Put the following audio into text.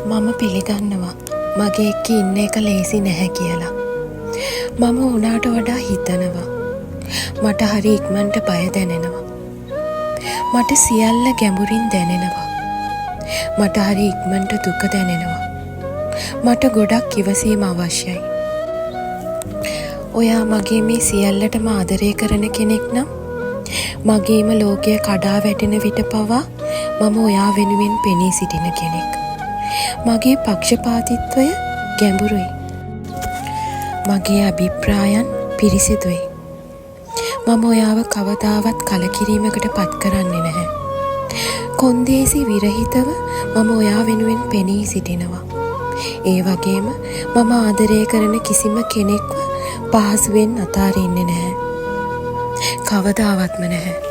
මම පිළිගන්නවා මගේ එක්ක ඉන්න එක ලේසි නැහැ කියලා. මම උනාට වඩා හිතනවා. මට හරි ඉක්මනට බය දැනෙනවා. මට සියල්ල ගැඹුරින් දැනෙනවා. මට හරි ඉක්මනට දුක දැනෙනවා. මට ගොඩක් ඉවසීම අවශ්‍යයි. ඔයා මගේ මේ සියල්ලටම ආදරය කරන කෙනෙක් නම් මගේම ලෝකය කඩා වැටෙන විට පවා මම ඔයා වෙනුවෙන් පෙනී සිටින කෙනෙක්. මගේ පක්ෂපාතීත්වය ගැඹුරුයි. මගේ අභිප්‍රායන් පිරිසිදුයි. මම ඔයාව කවදාවත් කලකිරීමකට පත් කරන්නේ නැහැ. කොන්දේසි විරහිතව මම ඔයා වෙනුවෙන් පෙනී සිටිනවා. ඒ වගේම මම ආදරය කරන කිසිම කෙනෙක්ව පහසුවෙන් අතාරින්නේ නැහැ. කවදාවත්ම නැහැ.